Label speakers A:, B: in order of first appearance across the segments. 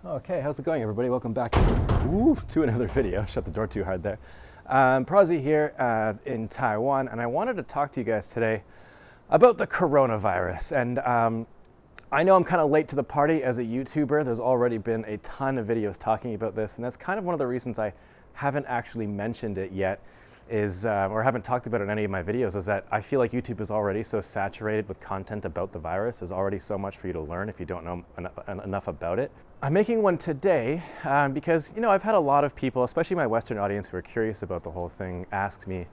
A: Okay, how's it going, everybody? Welcome back to another video. Shut the door too hard there. Prozzie here in Taiwan, and I wanted to talk to you guys today about the coronavirus. And I know I'm kind of late to the party as a YouTuber. There's already been a ton of videos talking about this, and that's kind of one of the reasons I haven't actually mentioned it yet, or haven't talked about it in any of my videos, is that I feel like YouTube is already so saturated with content about the virus. There's already so much for you to learn if you don't know enough about it. I'm making one today because, I've had a lot of people, especially my Western audience, who are curious about the whole thing, ask me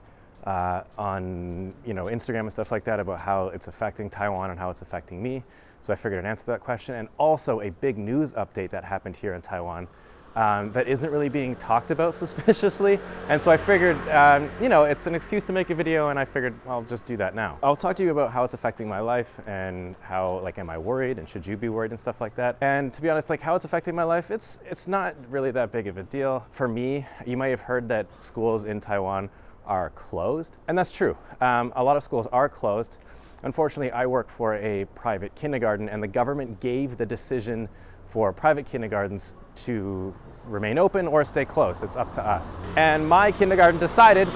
A: on Instagram and stuff like that about how it's affecting Taiwan and how it's affecting me. So I figured I'd answer that question. And also a big news update that happened here in Taiwan that isn't really being talked about suspiciously. And so I figured, it's an excuse to make a video, and I figured I'll just do that now. I'll talk to you about how it's affecting my life and how, am I worried and should you be worried and stuff like that. And to be honest, how it's affecting my life, it's not really that big of a deal. For me, you might have heard that schools in Taiwan are closed, and that's true. A lot of schools are closed. Unfortunately, I work for a private kindergarten, and the government gave the decision for private kindergartens to remain open or stay closed. It's up to us. And my kindergarten decided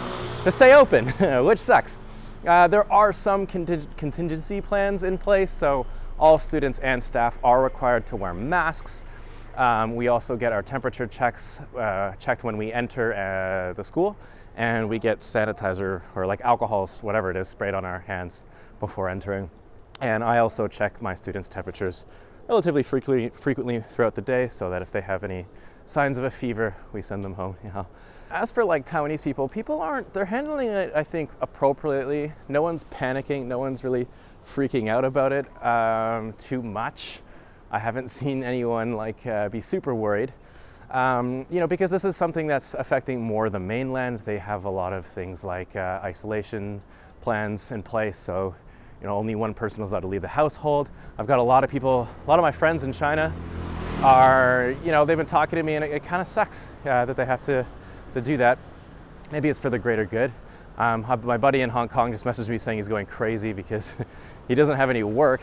A: to stay open, which sucks. There are some contingency plans in place, so all students and staff are required to wear masks. We also get our temperature checked when we enter the school, and we get sanitizer or alcohol, whatever it is, sprayed on our hands before entering. And I also check my students' temperatures relatively frequently throughout the day, so that if they have any signs of a fever, we send them home. As for Taiwanese people they're handling it, I think, appropriately. No one's panicking, no one's really freaking out about it too much. I haven't seen anyone be super worried. Because this is something that's affecting more the mainland. They have a lot of things like isolation plans in place, so only one person was allowed to leave the household. I've got a lot of my friends in China are, they've been talking to me, and it kind of sucks that they have to do that. Maybe it's for the greater good. My buddy in Hong Kong just messaged me saying he's going crazy because he doesn't have any work,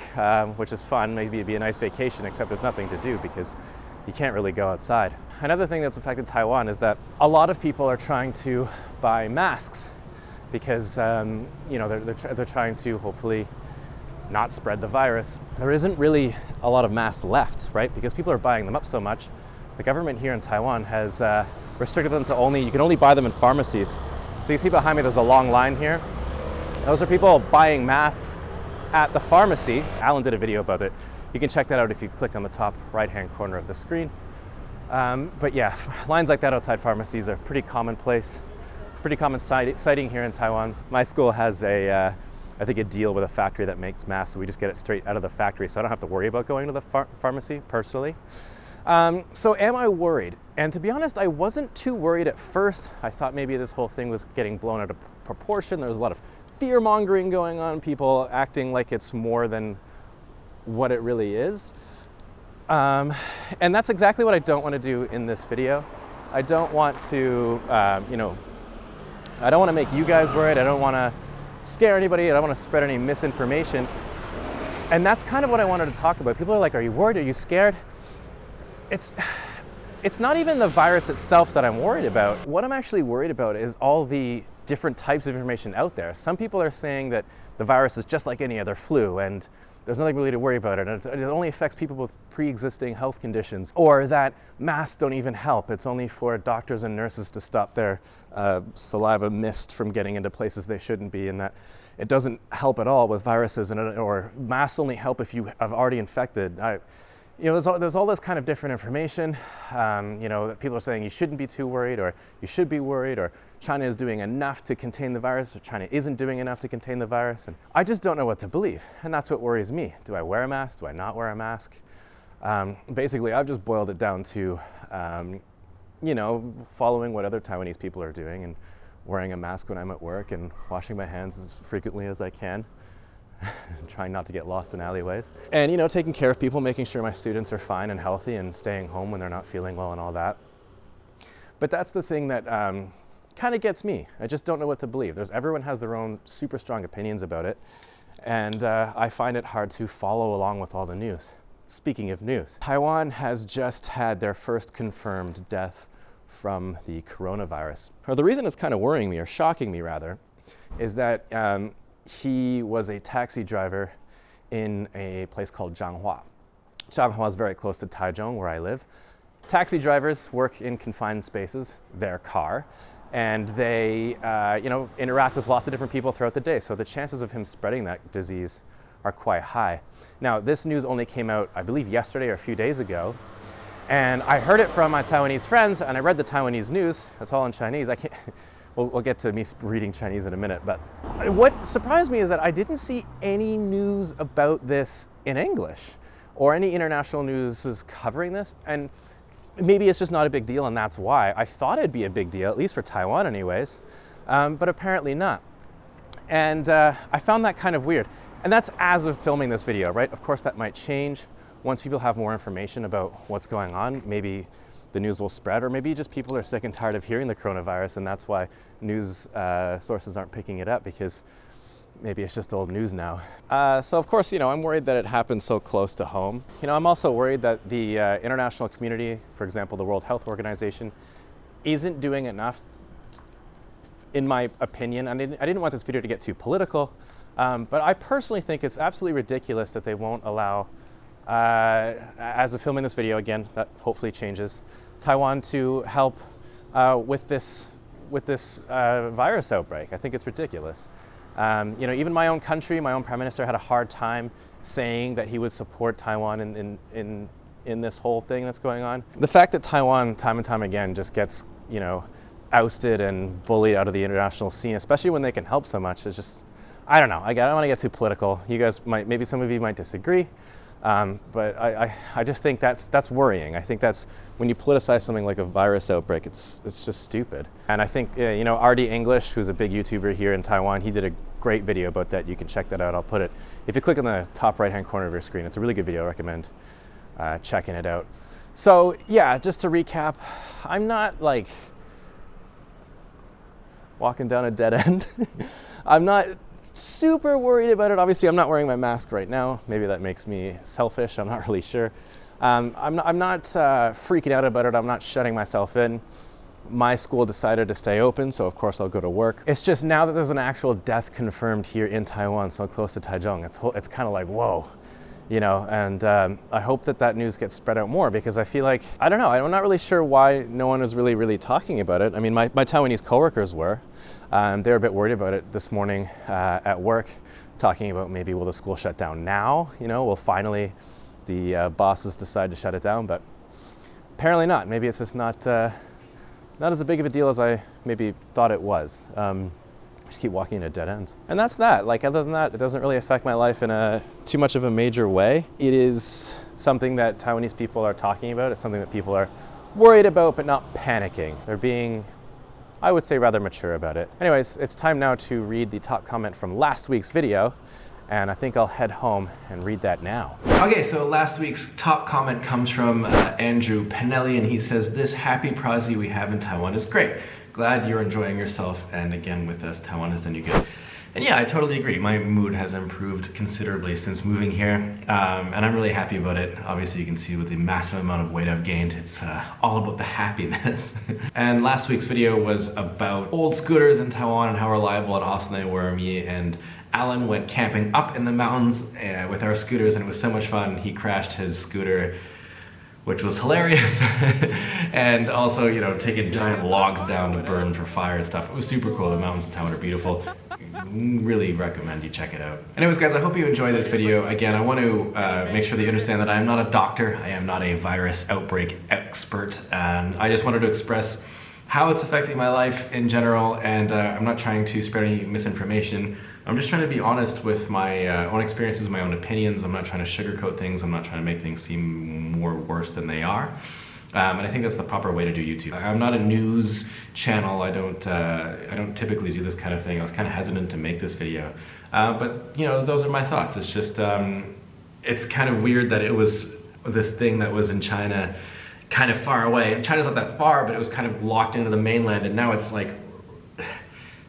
A: which is fun. Maybe it'd be a nice vacation, except there's nothing to do because you can't really go outside. Another thing that's affected Taiwan is that a lot of people are trying to buy masks because they're trying to hopefully not spread the virus. There isn't really a lot of masks left, right? Because people are buying them up so much. The government here in Taiwan has restricted them to you can only buy them in pharmacies. So you see behind me, there's a long line here. Those are people buying masks at the pharmacy. Alan did a video about it. You can check that out if you click on the top right-hand corner of the screen. But yeah, lines like that outside pharmacies are pretty commonplace. Pretty common sighting here in Taiwan. My school has I think a deal with a factory that makes masks, so we just get it straight out of the factory, so I don't have to worry about going to the pharmacy personally. So am I worried? And to be honest, I wasn't too worried at first. I thought maybe this whole thing was getting blown out of proportion. There was a lot of fear-mongering going on, people acting like it's more than what it really is. And that's exactly what I don't want to do in this video. I don't want to, I don't want to make you guys worried. I don't want to scare anybody. I don't want to spread any misinformation. And that's kind of what I wanted to talk about. People are like, are you worried? Are you scared? It's not even the virus itself that I'm worried about. What I'm actually worried about is all the different types of information out there. Some people are saying that the virus is just like any other flu, and there's nothing really to worry about it. And it only affects people with pre-existing health conditions, or that masks don't even help. It's only for doctors and nurses to stop their saliva mist from getting into places they shouldn't be, and that it doesn't help at all with viruses, or masks only help if you have already infected. There's all this kind of different information. That people are saying you shouldn't be too worried, or you should be worried, or China is doing enough to contain the virus, or China isn't doing enough to contain the virus. And I just don't know what to believe. And that's what worries me. Do I wear a mask? Do I not wear a mask? Basically, I've just boiled it down to, following what other Taiwanese people are doing and wearing a mask when I'm at work and washing my hands as frequently as I can. Trying not to get lost in alleyways. And, taking care of people, making sure my students are fine and healthy and staying home when they're not feeling well and all that. But that's the thing that kind of gets me. I just don't know what to believe. Everyone has their own super strong opinions about it. And I find it hard to follow along with all the news. speaking of news, Taiwan has just had their first confirmed death from the coronavirus. Or the reason it's kind of worrying me, or shocking me rather, is that he was a taxi driver in a place called Zhanghua. Zhanghua is very close to Taichung, where I live. Taxi drivers work in confined spaces, their car, and they interact with lots of different people throughout the day. So the chances of him spreading that disease are quite high. Now, this news only came out, I believe, yesterday or a few days ago. And I heard it from my Taiwanese friends, and I read the Taiwanese news. That's all in Chinese. I can't, we'll get to me reading Chinese in a minute. But what surprised me is that I didn't see any news about this in English, or any international news is covering this. And maybe it's just not a big deal, and that's why. I thought it'd be a big deal, at least for Taiwan anyways, but apparently not. And I found that kind of weird. And that's as of filming this video, right? Of course that might change once people have more information about what's going on. Maybe the news will spread, or maybe just people are sick and tired of hearing the coronavirus, and that's why news sources aren't picking it up, because maybe it's just old news now. So of course, I'm worried that it happened so close to home. I'm also worried that the international community, for example, the World Health Organization, isn't doing enough, in my opinion. I didn't want this video to get too political, but I personally think it's absolutely ridiculous that they won't allow, as of filming this video, again, that hopefully changes, Taiwan to help with this virus outbreak. I think it's ridiculous. Even my own country, my own prime minister had a hard time saying that he would support Taiwan in this whole thing that's going on. The fact that Taiwan, time and time again, just gets, ousted and bullied out of the international scene, especially when they can help so much, is just, I don't know. I don't want to get too political. You guys maybe some of you might disagree, but I just think that's worrying. I think that's, when you politicize something like a virus outbreak, it's just stupid. And I think, RD English, who's a big YouTuber here in Taiwan, he did a great video about that. You can check that out. I'll put it, if you click on the top right-hand corner of your screen, it's a really good video. I recommend checking it out. So yeah, just to recap, I'm not like walking down a dead end. I'm not super worried about it. Obviously, I'm not wearing my mask right now. Maybe that makes me selfish. I'm not really sure. I'm not freaking out about it. I'm not shutting myself in. My school decided to stay open, so of course I'll go to work. It's just now that there's an actual death confirmed here in Taiwan, so close to Taichung, it's kind of like, whoa. And I hope that news gets spread out more, because I feel like, I don't know, I'm not really sure why no one is really talking about it. I mean, my Taiwanese coworkers were. They were a bit worried about it this morning at work, talking about maybe will the school shut down now? Will finally the bosses decide to shut it down? But apparently not. Maybe it's just not as big of a deal as I maybe thought it was. Just keep walking into dead ends. And that's that. Like, other than that, it doesn't really affect my life in too much of a major way. It is something that Taiwanese people are talking about. It's something that people are worried about, but not panicking. They're being, I would say, rather mature about it. Anyways, it's time now to read the top comment from last week's video, and I think I'll head home and read that now. Okay, so last week's top comment comes from Andrew Penelli, and he says, "This happy Prozzie we have in Taiwan is great. Glad you're enjoying yourself, and again with us, Taiwan has done you good." And yeah, I totally agree. My mood has improved considerably since moving here, and I'm really happy about it. Obviously, you can see with the massive amount of weight I've gained, it's all about the happiness. And last week's video was about old scooters in Taiwan and how reliable and awesome they were. Me and Alan went camping up in the mountains with our scooters, and it was so much fun. He crashed his scooter, which was hilarious. And also, taking giant logs down to burn for fire and stuff. It was super cool. The mountains in Taiwan are beautiful. Really recommend you check it out. Anyways, guys, I hope you enjoyed this video. Again, I want to make sure that you understand that I am not a doctor. I am not a virus outbreak expert. And I just wanted to express how it's affecting my life in general, and I'm not trying to spread any misinformation. I'm just trying to be honest with my own experiences, my own opinions. I'm not trying to sugarcoat things. I'm not trying to make things seem more worse than they are. And I think that's the proper way to do YouTube. I'm not a news channel. I don't typically do this kind of thing. I was kind of hesitant to make this video, but those are my thoughts. It's just it's kind of weird that it was this thing that was in China, kind of far away. China's not that far, but it was kind of locked into the mainland, and now it's like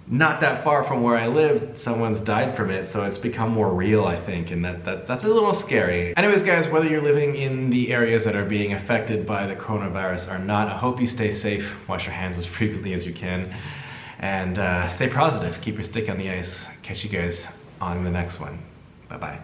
A: not that far from where I live, someone's died from it, so it's become more real, I think, and that's a little scary. Anyways, guys, whether you're living in the areas that are being affected by the coronavirus or not, I hope you stay safe, wash your hands as frequently as you can, and stay positive, keep your stick on the ice. Catch you guys on the next one. Bye-bye.